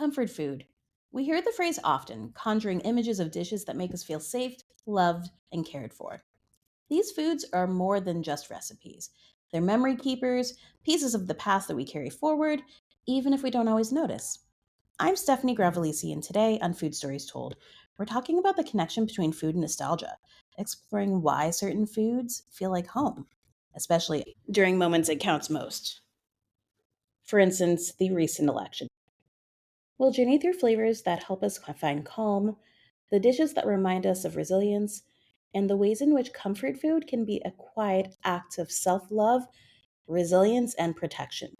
comfort food. We hear the phrase often, conjuring images of dishes that make us feel safe, loved, and cared for. These foods are more than just recipes. They're memory keepers, pieces of the past that we carry forward, even if we don't always notice. I'm Stephanie Gravalese, and today on Food Stories Told, we're talking about the connection between food and nostalgia, exploring why certain foods feel like home, especially during moments it counts most. For instance, the recent election. We'll journey through flavors that help us find calm, the dishes that remind us of resilience, and the ways in which comfort food can be a quiet act of self love, resilience, and protection.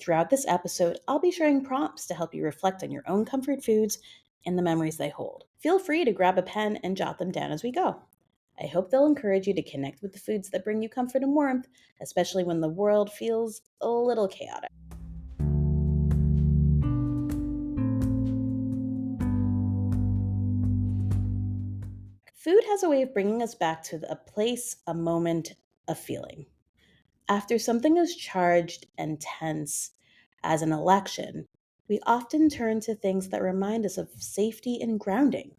Throughout this episode, I'll be sharing prompts to help you reflect on your own comfort foods and the memories they hold. Feel free to grab a pen and jot them down as we go. I hope they'll encourage you to connect with the foods that bring you comfort and warmth, especially when the world feels a little chaotic. Food has a way of bringing us back to a place, a moment, a feeling. After something as charged and tense as an election, we often turn to things that remind us of safety and grounding.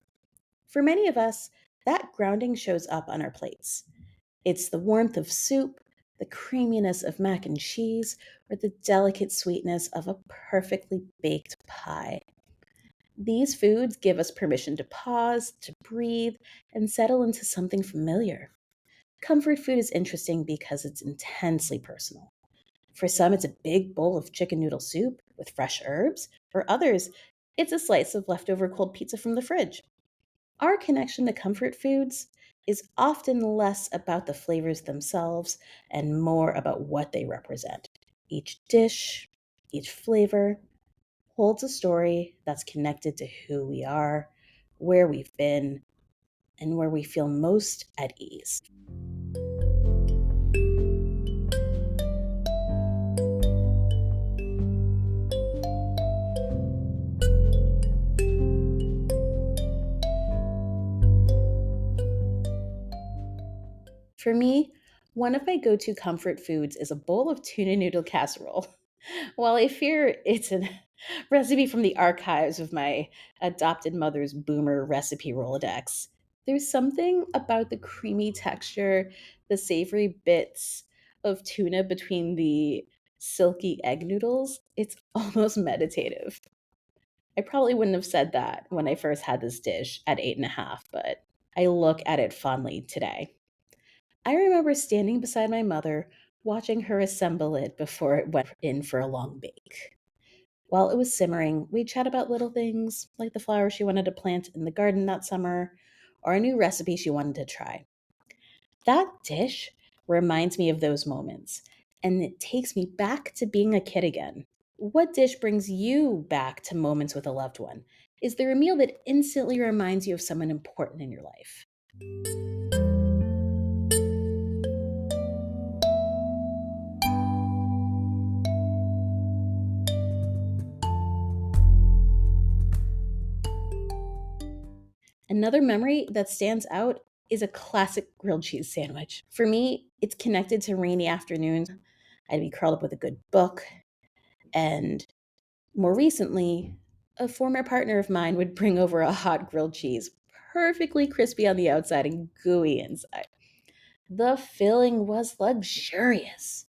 For many of us, that grounding shows up on our plates. It's the warmth of soup, the creaminess of mac and cheese, or the delicate sweetness of a perfectly baked pie. These foods give us permission to pause, to breathe, and settle into something familiar. Comfort food is interesting because it's intensely personal. For some, it's a big bowl of chicken noodle soup with fresh herbs. For others, it's a slice of leftover cold pizza from the fridge. Our connection to comfort foods is often less about the flavors themselves and more about what they represent. Each dish, each flavor holds a story that's connected to who we are, where we've been, and where we feel most at ease. For me, one of my go to comfort foods is a bowl of tuna noodle casserole. While I fear it's a recipe from the archives of my adopted mother's boomer recipe Rolodex, there's something about the creamy texture, the savory bits of tuna between the silky egg noodles. It's almost meditative. I probably wouldn't have said that when I first had this dish at 8.5, but I look at it fondly today. I remember standing beside my mother, watching her assemble it before it went in for a long bake. While it was simmering, we'd chat about little things, like the flowers she wanted to plant in the garden that summer, or a new recipe she wanted to try. That dish reminds me of those moments, and it takes me back to being a kid again. What dish brings you back to moments with a loved one? Is there a meal that instantly reminds you of someone important in your life? Another memory that stands out is a classic grilled cheese sandwich. For me, it's connected to rainy afternoons. I'd be curled up with a good book, and more recently, a former partner of mine would bring over a hot grilled cheese, perfectly crispy on the outside and gooey inside. The filling was luxurious.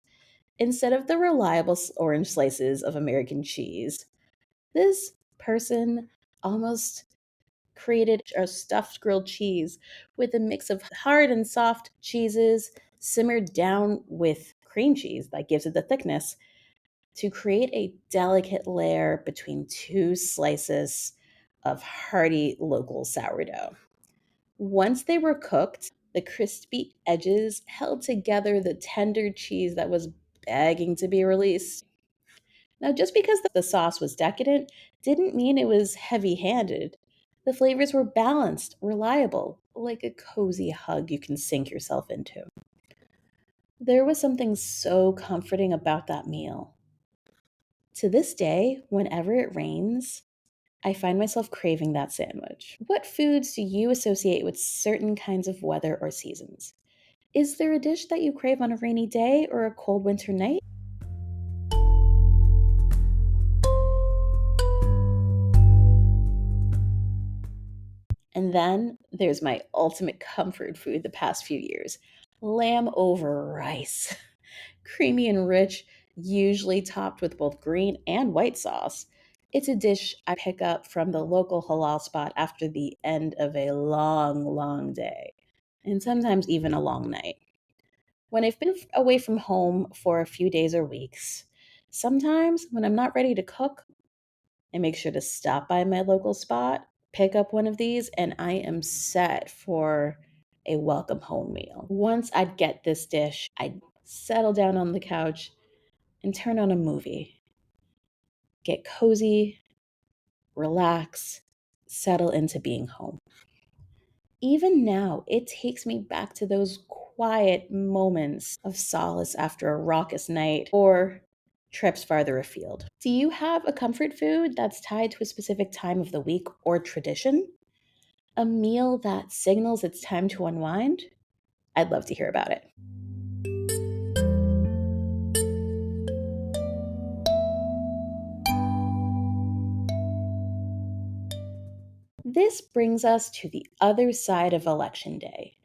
Instead of the reliable orange slices of American cheese, this person almost created a stuffed grilled cheese with a mix of hard and soft cheeses simmered down with cream cheese that gives it the thickness to create a delicate layer between two slices of hearty local sourdough. Once they were cooked, the crispy edges held together the tender cheese that was begging to be released. Now, just because the sauce was decadent didn't mean it was heavy handed. The flavors were balanced, reliable, like a cozy hug you can sink yourself into. There was something so comforting about that meal. To this day, whenever it rains, I find myself craving that sandwich. What foods do you associate with certain kinds of weather or seasons? Is there a dish that you crave on a rainy day or a cold winter night? And then there's my ultimate comfort food the past few years, lamb over rice. Creamy and rich, usually topped with both green and white sauce. It's a dish I pick up from the local halal spot after the end of a long, long day, and sometimes even a long night. When I've been away from home for a few days or weeks, sometimes when I'm not ready to cook, I make sure to stop by my local spot, pick up one of these, and I am set for a welcome home meal. Once I'd get this dish, I'd settle down on the couch and turn on a movie, get cozy, relax, settle into being home. Even now, it takes me back to those quiet moments of solace after a raucous night or trips farther afield. Do you have a comfort food that's tied to a specific time of the week or tradition? A meal that signals it's time to unwind? I'd love to hear about it. This brings us to the other side of Election Day.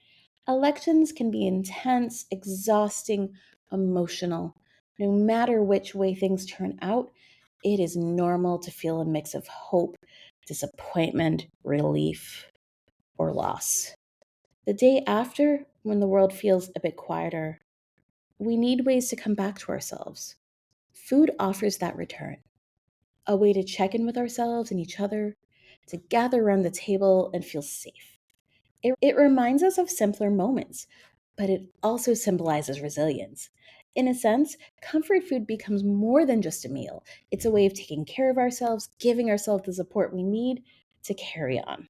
Elections can be intense, exhausting, emotional. No matter which way things turn out, it is normal to feel a mix of hope, disappointment, relief, or loss. The day after, when the world feels a bit quieter, we need ways to come back to ourselves. Food offers that return, a way to check in with ourselves and each other, to gather around the table and feel safe. It reminds us of simpler moments, but it also symbolizes resilience. In a sense, comfort food becomes more than just a meal. It's a way of taking care of ourselves, giving ourselves the support we need to carry on.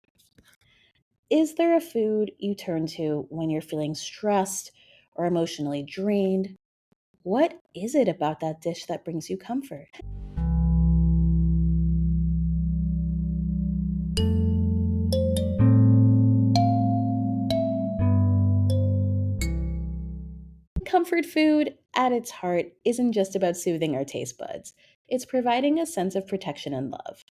Is there a food you turn to when you're feeling stressed or emotionally drained? What is it about that dish that brings you comfort? Comfort food, at its heart, isn't just about soothing our taste buds. It's providing a sense of protection and love.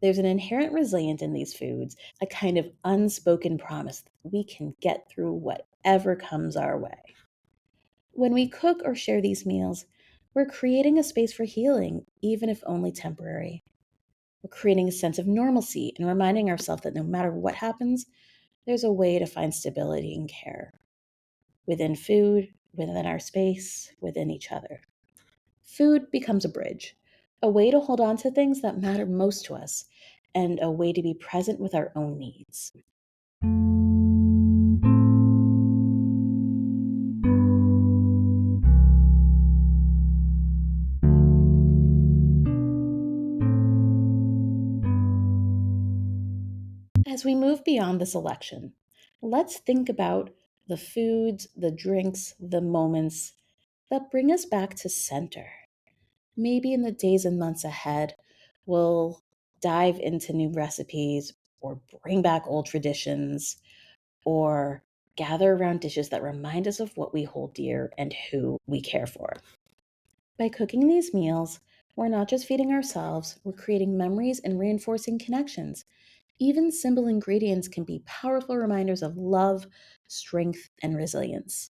There's an inherent resilience in these foods, a kind of unspoken promise that we can get through whatever comes our way. When we cook or share these meals, we're creating a space for healing, even if only temporary. We're creating a sense of normalcy and reminding ourselves that no matter what happens, there's a way to find stability and care within food, within our space, within each other. Food becomes a bridge, a way to hold on to things that matter most to us, and a way to be present with our own needs. As we move beyond this election, let's think about the foods, the drinks, the moments that bring us back to center. Maybe in the days and months ahead, we'll dive into new recipes or bring back old traditions or gather around dishes that remind us of what we hold dear and who we care for. By cooking these meals, we're not just feeding ourselves, we're creating memories and reinforcing connections. Even simple ingredients can be powerful reminders of love, strength, and resilience.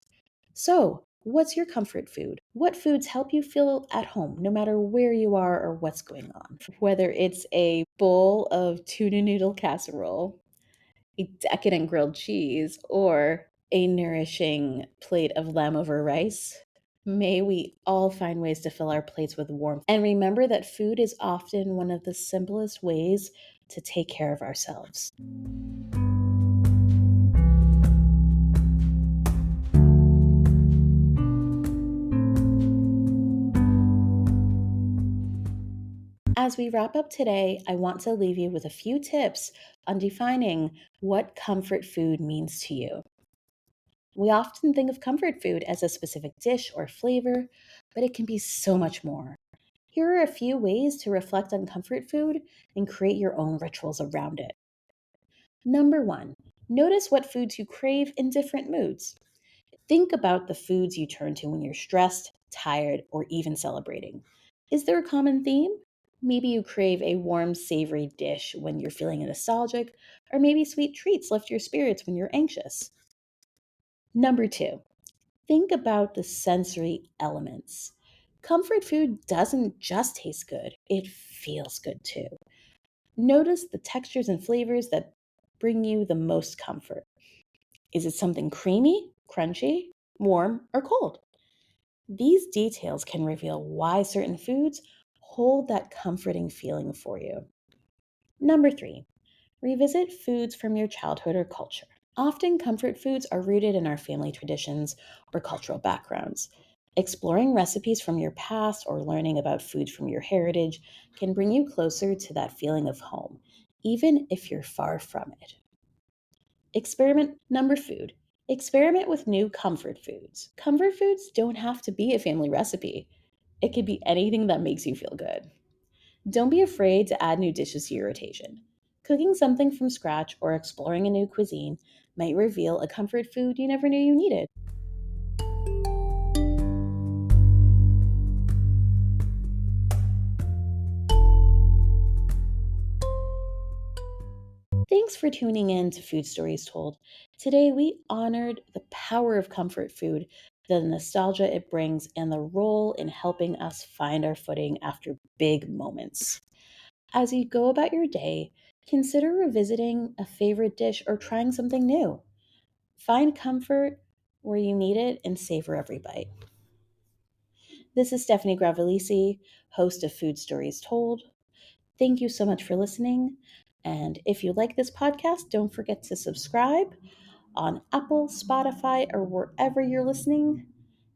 So, what's your comfort food? What foods help you feel at home, no matter where you are or what's going on? Whether it's a bowl of tuna noodle casserole, a decadent grilled cheese, or a nourishing plate of lamb over rice, may we all find ways to fill our plates with warmth and remember that food is often one of the simplest ways to take care of ourselves. As we wrap up today, I want to leave you with a few tips on defining what comfort food means to you. We often think of comfort food as a specific dish or flavor, but it can be so much more. Here are a few ways to reflect on comfort food and create your own rituals around it. Number one, notice what foods you crave in different moods. Think about the foods you turn to when you're stressed, tired, or even celebrating. Is there a common theme? Maybe you crave a warm, savory dish when you're feeling nostalgic, or maybe sweet treats lift your spirits when you're anxious. Number 2, think about the sensory elements. Comfort food doesn't just taste good, it feels good too. Notice the textures and flavors that bring you the most comfort. Is it something creamy, crunchy, warm, or cold? These details can reveal why certain foods hold that comforting feeling for you. Number 3, revisit foods from your childhood or culture. Often, comfort foods are rooted in our family traditions or cultural backgrounds. Exploring recipes from your past or learning about foods from your heritage can bring you closer to that feeling of home, even if you're far from it. Experiment with new comfort foods. Comfort foods don't have to be a family recipe. It could be anything that makes you feel good. Don't be afraid to add new dishes to your rotation. Cooking something from scratch or exploring a new cuisine might reveal a comfort food you never knew you needed. Thanks for tuning in to Food Stories Told. Today we honored the power of comfort food, the nostalgia it brings, and the role in helping us find our footing after big moments. As you go about your day, consider revisiting a favorite dish or trying something new. Find comfort where you need it and savor every bite. This is Stephanie Gravalese, host of Food Stories Told. Thank you so much for listening. And if you like this podcast, don't forget to subscribe on Apple, Spotify, or wherever you're listening.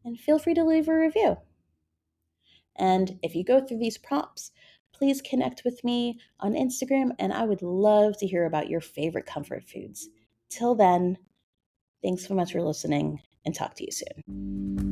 And feel free to leave a review. And if you go through these prompts, please connect with me on Instagram, and I would love to hear about your favorite comfort foods. Till then, thanks so much for listening, and talk to you soon.